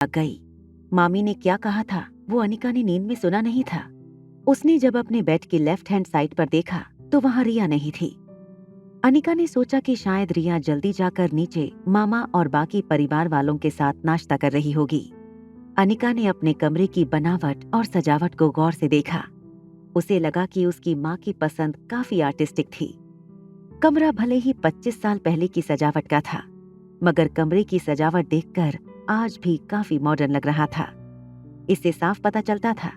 गई। मामी ने क्या कहा था वो अनिका ने नींद में सुना नहीं था। उसने जब अपने बेड की लेफ्ट हैंड साइड पर देखा तो वहां रिया नहीं थी। अनिका ने सोचा कि शायद रिया जल्दी जाकर नीचे मामा और बाकी परिवार वालों के साथ नाश्ता कर रही होगी। अनिका ने अपने कमरे की बनावट और सजावट को गौर से देखा। उसे लगा कि उसकी माँ की पसंद काफी आर्टिस्टिक थी। कमरा भले ही 25 साल पहले की सजावट का था, मगर कमरे की सजावट देखकर आज भी काफी मॉडर्न लग रहा था। इससे साफ पता चलता था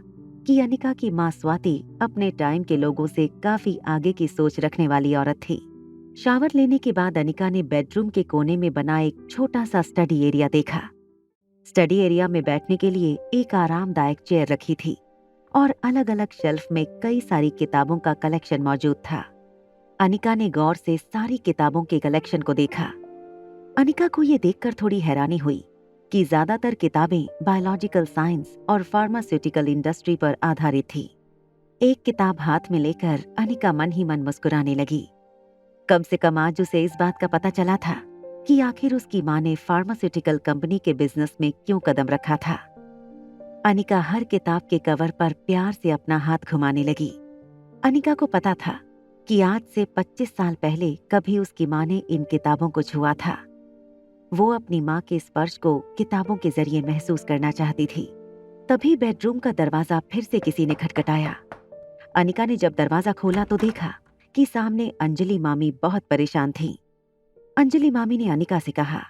कि अनिका की माँ स्वाति अपने टाइम के लोगों से काफी आगे की सोच रखने वाली औरत थी। शावर लेने के बाद अनिका ने बेडरूम के कोने में बना एक छोटा सा स्टडी एरिया देखा। स्टडी एरिया में बैठने के लिए एक आरामदायक चेयर रखी थी और अलग अलग शेल्फ में कई सारी किताबों का कलेक्शन मौजूद था। अनिका ने गौर से सारी किताबों के कलेक्शन को देखा। अनिका को ये देखकर थोड़ी हैरानी हुई कि ज्यादातर किताबें बायोलॉजिकल साइंस और फार्मास्यूटिकल इंडस्ट्री पर आधारित थी। एक किताब हाथ में लेकर अनिका मन ही मन मुस्कुराने लगी। कम से कम आज उसे इस बात का पता चला था कि आखिर उसकी माँ ने फार्मास्यूटिकल कंपनी के बिजनेस में क्यों कदम रखा था। अनिका हर किताब के कवर पर प्यार से अपना हाथ घुमाने लगी। अनिका को पता था कि आज से 25 साल पहले कभी उसकी माँ ने इन किताबों को छुआ था। वो अपनी माँ के स्पर्श को किताबों के जरिए महसूस करना चाहती थी। तभी बेडरूम का दरवाजा फिर से किसी ने खटखटाया। अनिका ने जब दरवाजा खोला तो देखा कि सामने अंजलि मामी बहुत परेशान थीं। अंजलि मामी ने अनिका से कहा,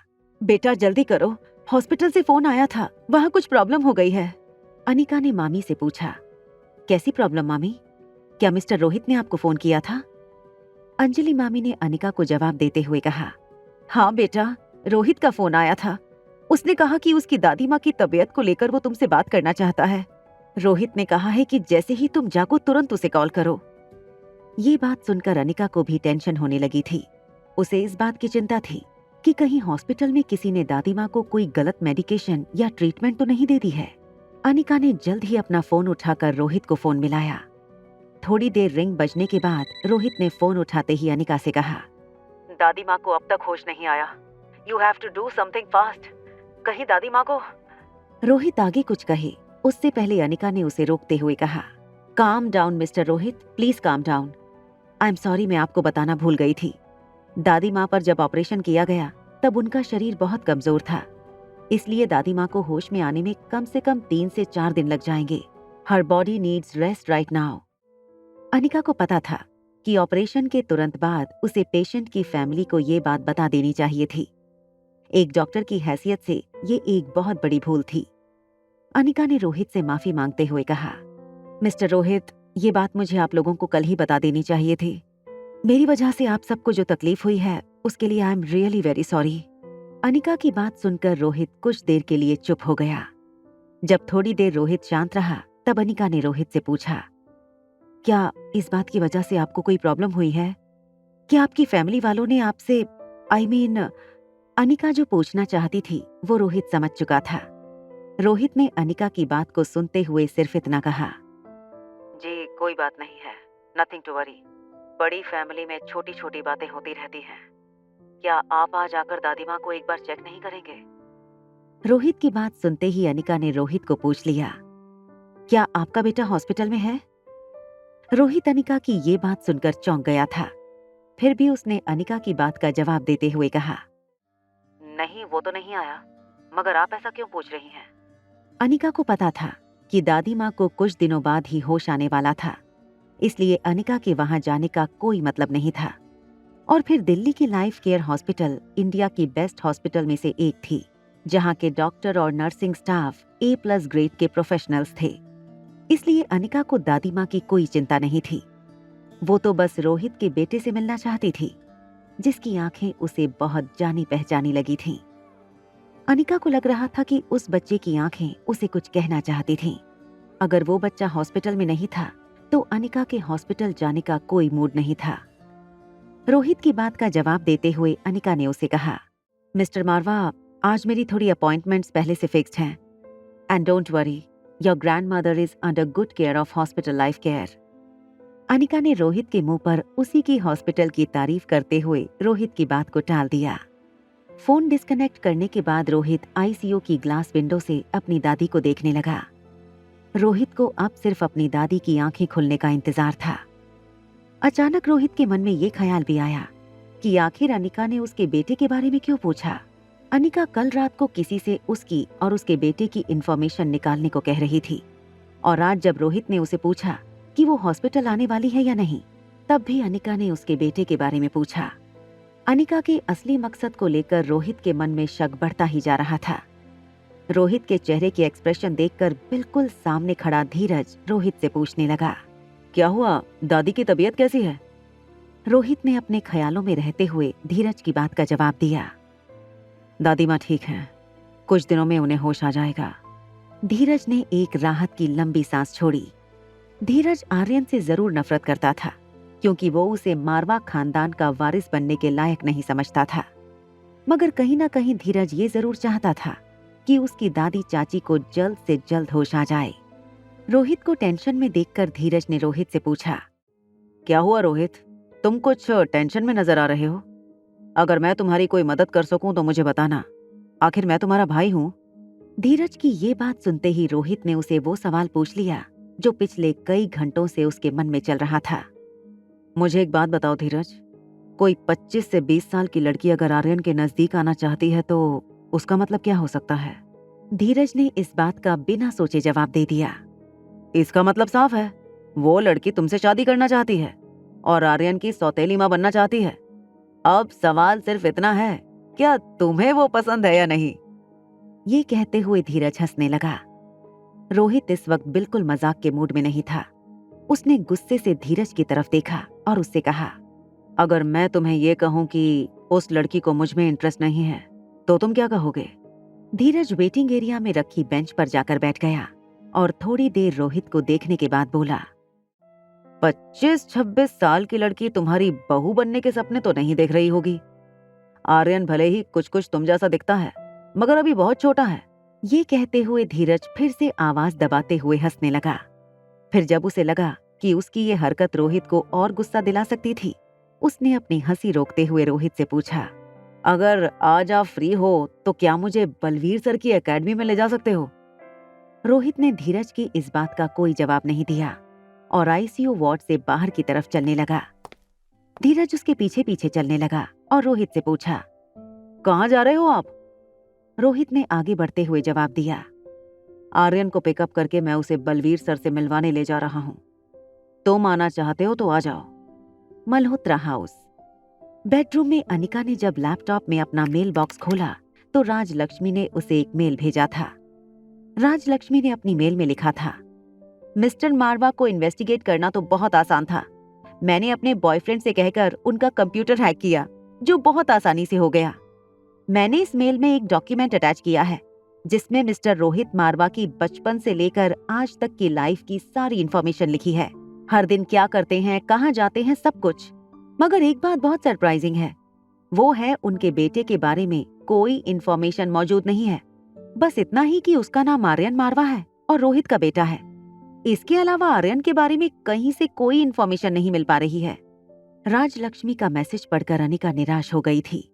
बेटा जल्दी करो, हॉस्पिटल से फोन आया था, वहाँ कुछ प्रॉब्लम हो गई है। अनिका ने मामी से पूछा, कैसी प्रॉब्लम मामी? क्या मिस्टर रोहित ने आपको फोन किया था? अंजलि मामी ने अनिका को जवाब देते हुए कहा, हाँ बेटा, रोहित का फोन आया था। उसने कहा कि उसकी दादी माँ की तबीयत को लेकर वो तुमसे बात करना चाहता है। रोहित ने कहा है कि जैसे ही तुम जागो तुरंत उसे कॉल करो। ये बात सुनकर अनिका को भी टेंशन होने लगी थी। उसे इस बात की चिंता थी कि कहीं हॉस्पिटल में किसी ने दादी माँ को कोई गलत मेडिकेशन या ट्रीटमेंट तो नहीं दे दी है। अनिका ने जल्द ही अपना फोन उठाकर रोहित को फोन मिलाया। थोड़ी देर रिंग बजने के बाद रोहित ने फोन उठाते ही अनिका से कहा, दादी माँ को अब तक होश नहीं आया। You have to do something fast. कहीं दादी माँ को। रोहित आगे कुछ कहे उससे पहले अनिका ने उसे रोकते हुए कहा, calm down mister Rohit, please calm down. I am sorry, मैं आपको बताना भूल गई थी। दादी माँ पर जब ऑपरेशन किया गया तब उनका शरीर बहुत कमजोर था, इसलिए दादी माँ को होश में आने में कम से कम 3 से 4 दिन लग जाएंगे। हर body needs rest right now. Anika को पता था कि ऑपरेशन के तुरंत बाद उसे पेशेंट की फैमिली को ये बात बता देनी चाहिए थी। एक डॉक्टर की हैसियत से ये एक बहुत बड़ी भूल थी। अनिका ने रोहित से माफी मांगते हुए कहा, मिस्टर रोहित, ये बात मुझे आप लोगों को कल ही बता देनी चाहिए थी। मेरी वजह से आप सबको जो तकलीफ हुई है उसके लिए I am really very sorry. Anika की बात सुनकर रोहित कुछ देर के लिए चुप हो गया। जब थोड़ी देर रोहित शांत रहा तब अनिका ने रोहित से पूछा, क्या इस बात की वजह से आपको कोई प्रॉब्लम हुई है? क्या आपकी फैमिली वालों ने आपसे अनिका जो पूछना चाहती थी वो रोहित समझ चुका था। रोहित ने अनिका की बात को सुनते हुए सिर्फ इतना कहा, जी कोई बात नहीं है, नथिंग टू वरी। बड़ी फैमिली में छोटी छोटी बातें होती रहती हैं। क्या आप आज आकर दादी माँ को एक बार चेक नहीं करेंगे? रोहित की बात सुनते ही अनिका ने रोहित को पूछ लिया, क्या आपका बेटा हॉस्पिटल में है? रोहित अनिका की ये बात सुनकर चौंक गया था। फिर भी उसने अनिका की बात का जवाब देते हुए कहा, नहीं वो तो नहीं आया, मगर आप ऐसा क्यों पूछ रही हैं? अनिका को पता था कि दादी माँ को कुछ दिनों बाद ही होश आने वाला था, इसलिए अनिका के वहां जाने का कोई मतलब नहीं था। और फिर दिल्ली की लाइफ केयर हॉस्पिटल इंडिया की बेस्ट हॉस्पिटल में से एक थी, जहां के डॉक्टर और नर्सिंग स्टाफ A+ ग्रेड के प्रोफेशनल्स थे। इसलिए अनिका को दादी माँ की कोई चिंता नहीं थी। वो तो बस रोहित के बेटे से मिलना चाहती थी, जिसकी आंखें उसे बहुत जानी पहचानी लगी थीं। अनिका को लग रहा था कि उस बच्चे की आंखें उसे कुछ कहना चाहती थीं। अगर वो बच्चा हॉस्पिटल में नहीं था तो अनिका के हॉस्पिटल जाने का कोई मूड नहीं था। रोहित की बात का जवाब देते हुए अनिका ने उसे कहा, मिस्टर मारवा, आज मेरी थोड़ी अपॉइंटमेंट्स पहले से फिक्स्ड हैं। And don't worry, your grandmother is under good care of hospital life care. Anika ने रोहित के मुंह पर उसी की हॉस्पिटल की तारीफ करते हुए रोहित की बात को टाल दिया। फोन डिस्कनेक्ट करने के बाद रोहित आईसीयू की ग्लास विंडो से अपनी दादी को देखने लगा। रोहित को अब सिर्फ अपनी दादी की आंखें खुलने का इंतजार था। अचानक रोहित के मन में ये ख्याल भी आया कि आखिर अनिका ने उसके बेटे के बारे में क्यों पूछा। अनिका कल रात को किसी से उसकी और उसके बेटे की इंफॉर्मेशन निकालने को कह रही थी, और आज जब रोहित ने उसे पूछा कि वो हॉस्पिटल आने वाली है या नहीं, तब भी अनिका ने उसके बेटे के बारे में पूछा। अनिका के असली मकसद को लेकर रोहित के मन में शक बढ़ता ही जा रहा था। रोहित के चेहरे के एक्सप्रेशन देखकर बिल्कुल सामने खड़ा धीरज रोहित से पूछने लगा, क्या हुआ, दादी की तबीयत कैसी है? रोहित ने अपने ख्यालों में रहते हुए धीरज की बात का जवाब दिया, दादी माँ ठीक है, कुछ दिनों में उन्हें होश आ जाएगा। धीरज ने एक राहत की लंबी सांस छोड़ी। धीरज आर्यन से जरूर नफरत करता था, क्योंकि वो उसे मारवा खानदान का वारिस बनने के लायक नहीं समझता था। मगर कहीं ना कहीं धीरज ये जरूर चाहता था कि उसकी दादी चाची को जल्द से जल्द होश आ जाए। रोहित को टेंशन में देखकर धीरज ने रोहित से पूछा, क्या हुआ रोहित, तुम कुछ टेंशन में नजर आ रहे हो? अगर मैं तुम्हारी कोई मदद कर सकूं तो मुझे बताना, आखिर मैं तुम्हारा भाई हूं। धीरज की ये बात सुनते ही रोहित ने उसे वो सवाल पूछ लिया जो पिछले कई घंटों से उसके मन में चल रहा था। मुझे एक बात बताओ धीरज, कोई 25 से 20 साल की लड़की अगर आर्यन के नजदीक आना चाहती है तो उसका मतलब क्या हो सकता है? धीरज ने इस बात का बिना सोचे जवाब दे दिया, इसका मतलब साफ है, वो लड़की तुमसे शादी करना चाहती है और आर्यन की सौतेली माँ बनना चाहती है। अब सवाल सिर्फ इतना है, क्या तुम्हें वो पसंद है या नहीं? ये कहते हुए धीरज हंसने लगा। रोहित इस वक्त बिल्कुल मजाक के मूड में नहीं था। उसने गुस्से से धीरज की तरफ देखा और उससे कहा, अगर मैं तुम्हें ये कहूं कि उस लड़की को मुझ में इंटरेस्ट नहीं है तो तुम क्या कहोगे? धीरज वेटिंग एरिया में रखी बेंच पर जाकर बैठ गया और थोड़ी देर रोहित को देखने के बाद बोला, 25-26 साल की लड़की तुम्हारी बहू बनने के सपने तो नहीं देख रही होगी। आर्यन भले ही कुछ कुछ तुम जैसा दिखता है, मगर अभी बहुत छोटा है। ये कहते हुए धीरज फिर से आवाज दबाते हुए हंसने लगा। फिर जब उसे लगा कि उसकी ये हरकत रोहित को और गुस्सा दिला सकती थी, उसने अपनी हंसी रोकते हुए रोहित से पूछा, अगर आज आप फ्री हो तो क्या मुझे बलवीर सर की एकेडमी में ले जा सकते हो? रोहित ने धीरज की इस बात का कोई जवाब नहीं दिया और आईसीयू वार्ड से बाहर की तरफ चलने लगा। धीरज उसके पीछे पीछे चलने लगा और रोहित से पूछा, कहाँ जा रहे हो आप? रोहित ने आगे बढ़ते हुए जवाब दिया, आर्यन को पिकअप करके मैं उसे बलवीर सर से मिलवाने ले जा रहा हूं। तुम आना चाहते हो तो आ जाओ। मल्होत्रा हाउस। बेडरूम में अनिका ने जब लैपटॉप में अपना मेल बॉक्स खोला तो राजलक्ष्मी ने उसे एक मेल भेजा था। राजलक्ष्मी ने अपनी मेल में लिखा था, मिस्टर मारवा को इन्वेस्टिगेट करना तो बहुत आसान था। मैंने अपने बॉयफ्रेंड से कहकर उनका कंप्यूटर हैक किया, जो बहुत आसानी से हो गया। मैंने इस मेल में एक डॉक्यूमेंट अटैच किया है जिसमें मिस्टर रोहित मारवा की बचपन से लेकर आज तक की लाइफ की सारी इंफॉर्मेशन लिखी है। हर दिन क्या करते हैं, कहाँ जाते हैं, सब कुछ। मगर एक बात बहुत सरप्राइजिंग है, वो है उनके बेटे के बारे में कोई इंफॉर्मेशन मौजूद नहीं है। बस इतना ही कि उसका नाम आर्यन मारवा है और रोहित का बेटा है। इसके अलावा आर्यन के बारे में कहीं से कोई इंफॉर्मेशन नहीं मिल पा रही है। राजलक्ष्मी का मैसेज पढ़कर अनिका निराश हो गई थी।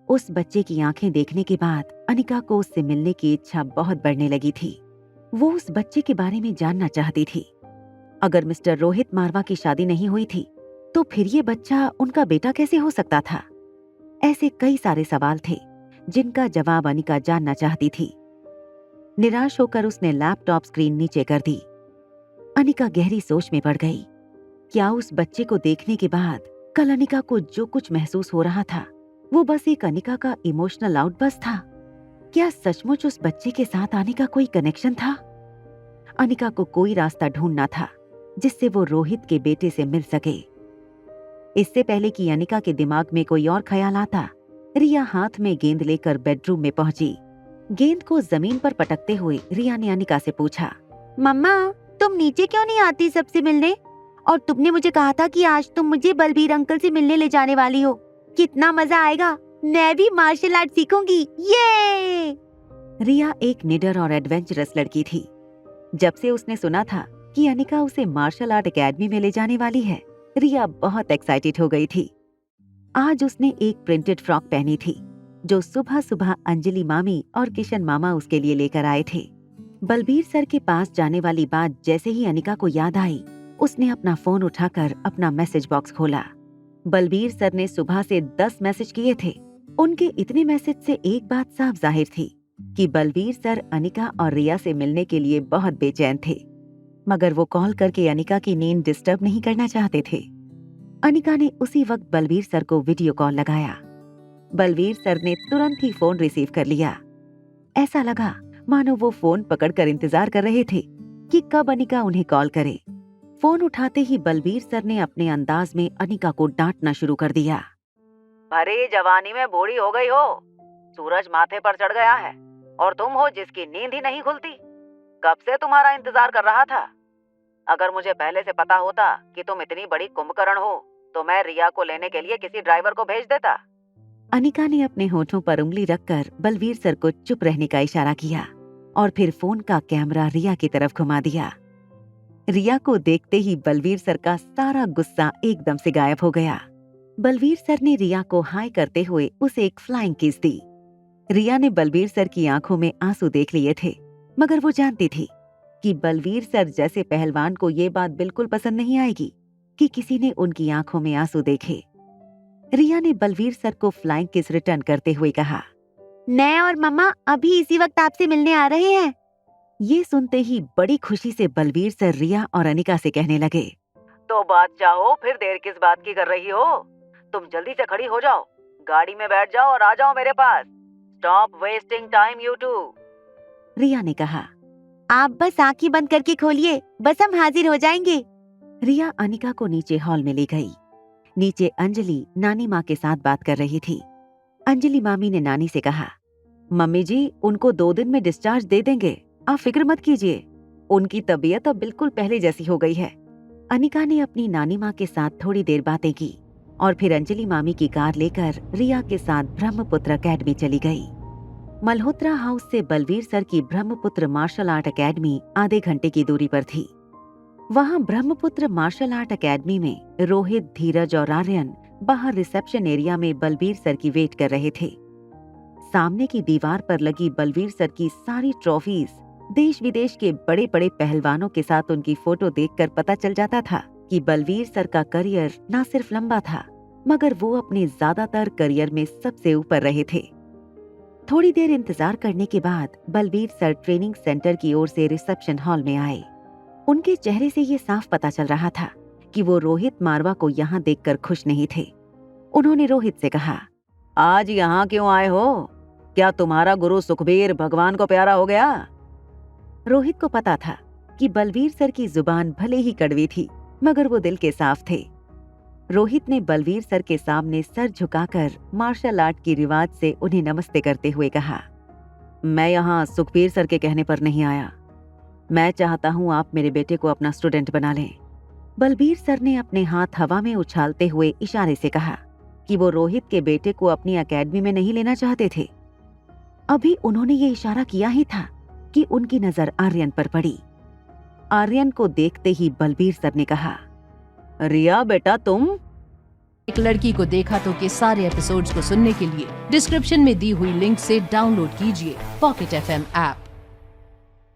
उस बच्चे की आंखें देखने के बाद अनिका को उससे मिलने की इच्छा बहुत बढ़ने लगी थी। वो उस बच्चे के बारे में जानना चाहती थी। अगर मिस्टर रोहित मारवा की शादी नहीं हुई थी तो फिर ये बच्चा उनका बेटा कैसे हो सकता था? ऐसे कई सारे सवाल थे जिनका जवाब अनिका जानना चाहती थी। निराश होकर उसने लैपटॉप स्क्रीन नीचे कर दी। अनिका गहरी सोच में पड़ गई। क्या उस बच्चे को देखने के बाद कल अनिका को जो कुछ महसूस हो रहा था वो बस एक अनिका का इमोशनल आउटबर्स्ट था? क्या सचमुच उस बच्चे के साथ आने का कोई कनेक्शन था? अनिका को कोई रास्ता ढूंढना था जिससे वो रोहित के बेटे से मिल सके। इससे पहले कि अनिका के दिमाग में कोई और ख्याल आता, रिया हाथ में गेंद लेकर बेडरूम में पहुंची। गेंद को जमीन पर पटकते हुए रिया ने अनिका से पूछा, मम्मा तुम नीचे क्यों नहीं आती सबसे मिलने? और तुमने मुझे कहा था कि आज तुम मुझे बलबीर अंकल से मिलने ले जाने वाली हो। कितना मजा आएगा, मैं भी मार्शल आर्ट सीखूंगी। ये रिया एक निडर और एडवेंचरस लड़की थी। जब से उसने सुना था कि अनिका उसे मार्शल आर्ट एकेडमी में ले जाने वाली है, रिया बहुत एक्साइटेड हो गई थी। आज उसने एक प्रिंटेड फ्रॉक पहनी थी जो सुबह सुबह अंजलि मामी और किशन मामा उसके लिए लेकर आए थे। बलबीर सर के पास जाने वाली बात जैसे ही अनिका को याद आई, उसने अपना फोन उठाकर अपना मैसेज बॉक्स खोला। बलबीर सर ने सुबह से 10 मैसेज किए थे। उनके इतने मैसेज से एक बात साफ जाहिर थी कि बलबीर सर अनिका और रिया से मिलने के लिए बहुत बेचैन थे, मगर वो कॉल करके अनिका की नींद डिस्टर्ब नहीं करना चाहते थे। अनिका ने उसी वक्त बलबीर सर को वीडियो कॉल लगाया। बलबीर सर ने तुरंत ही फोन रिसीव कर लिया। ऐसा लगा मानो वो फोन पकड़कर इंतजार कर रहे थे कि कब अनिका उन्हें कॉल करे। फोन उठाते ही बलबीर सर ने अपने अंदाज में अनिका को डांटना शुरू कर दिया। भरी जवानी में बूढ़ी हो गई हो, सूरज माथे पर चढ़ गया है और तुम हो जिसकी नींद ही नहीं खुलती। कब से तुम्हारा इंतजार कर रहा था। अगर मुझे पहले से पता होता कि तुम इतनी बड़ी कुंभकर्ण हो तो मैं रिया को लेने के लिए किसी ड्राइवर को भेज देता। अनिका ने अपने होठों पर उंगली रखकर बलबीर सर को चुप रहने का इशारा किया और फिर फोन का कैमरा रिया की तरफ घुमा दिया। रिया को देखते ही बलबीर सर का सारा गुस्सा एकदम से गायब हो गया। बलबीर सर ने रिया को हाय करते हुए उसे एक फ्लाइंग किस दी। रिया ने बलबीर सर की आंखों में आंसू देख लिए थे, मगर वो जानती थी कि बलबीर सर जैसे पहलवान को ये बात बिल्कुल पसंद नहीं आएगी कि किसी ने उनकी आंखों में आंसू देखे। रिया ने बलबीर सर को फ्लाइंग किस रिटर्न करते हुए कहा, मैं और मम्मा अभी इसी वक्त आपसे मिलने आ रहे हैं। ये सुनते ही बड़ी खुशी से बलबीर सर रिया और अनिका से कहने लगे, तो बात चाहो फिर देर किस बात की कर रही हो। तुम जल्दी से खड़ी हो जाओ, गाड़ी में बैठ जाओ और आ जाओ मेरे पास। Stop wasting time you two. Riya ने कहा, आप बस आंखें बंद करके खोलिए, बस हम हाजिर हो जाएंगे। रिया अनिका को नीचे हॉल में ले गई। नीचे अंजलि नानी माँ के साथ बात कर रही थी। अंजलि मामी ने नानी से कहा, मम्मी जी उनको 2 दिन में डिस्चार्ज दे देंगे, आप फिक्र मत कीजिए, उनकी तबीयत अब बिल्कुल पहले जैसी हो गई है। अनिका ने अपनी नानी माँ के साथ थोड़ी देर बातें की और फिर अंजलि मामी की कार लेकर रिया के साथ ब्रह्मपुत्र अकेडमी चली गई। मल्होत्रा हाउस से बलबीर सर की ब्रह्मपुत्र मार्शल आर्ट अकेडमी आधे घंटे की दूरी पर थी। वहां ब्रह्मपुत्र मार्शल आर्ट अकेडमी में रोहित, धीरज और आर्यन बाहर रिसेप्शन एरिया में बलबीर सर की वेट कर रहे थे। सामने की दीवार पर लगी बलबीर सर की सारी ट्रॉफीज देश विदेश के बड़े बड़े पहलवानों के साथ उनकी फोटो देखकर पता चल जाता था कि बलबीर सर का करियर न सिर्फ लंबा था, मगर वो अपने ज्यादातर करियर में सबसे ऊपर रहे थे। थोड़ी देर इंतजार करने के बाद बलबीर सर ट्रेनिंग सेंटर की ओर से रिसेप्शन हॉल में आए। उनके चेहरे से ये साफ पता चल रहा था कि वो रोहित मारवा को यहाँ देखकर खुश नहीं थे। उन्होंने रोहित से कहा, आज यहाँ क्यों आए हो? क्या तुम्हारा गुरु सुखबीर भगवान को प्यारा हो गया? रोहित को पता था कि बलबीर सर की जुबान भले ही कड़वी थी, मगर वो दिल के साफ थे। रोहित ने बलबीर सर के सामने सर झुकाकर मार्शल आर्ट की रिवाज से उन्हें नमस्ते करते हुए कहा, मैं यहाँ सुखबीर सर के कहने पर नहीं आया। मैं चाहता हूँ आप मेरे बेटे को अपना स्टूडेंट बना लें। बलबीर सर ने अपने हाथ हवा में उछालते हुए इशारे से कहा कि वो रोहित के बेटे को अपनी अकेडमी में नहीं लेना चाहते थे। अभी उन्होंने ये इशारा किया ही था कि उनकी नजर आर्यन पर पड़ी। आर्यन को देखते ही बलबीर सर ने कहा, रिया बेटा तुम। एक लड़की को देखा तो के सारे एपिसोड्स को सुनने के लिए डिस्क्रिप्शन में दी हुई लिंक से डाउनलोड कीजिए पॉकेट FM ऐप।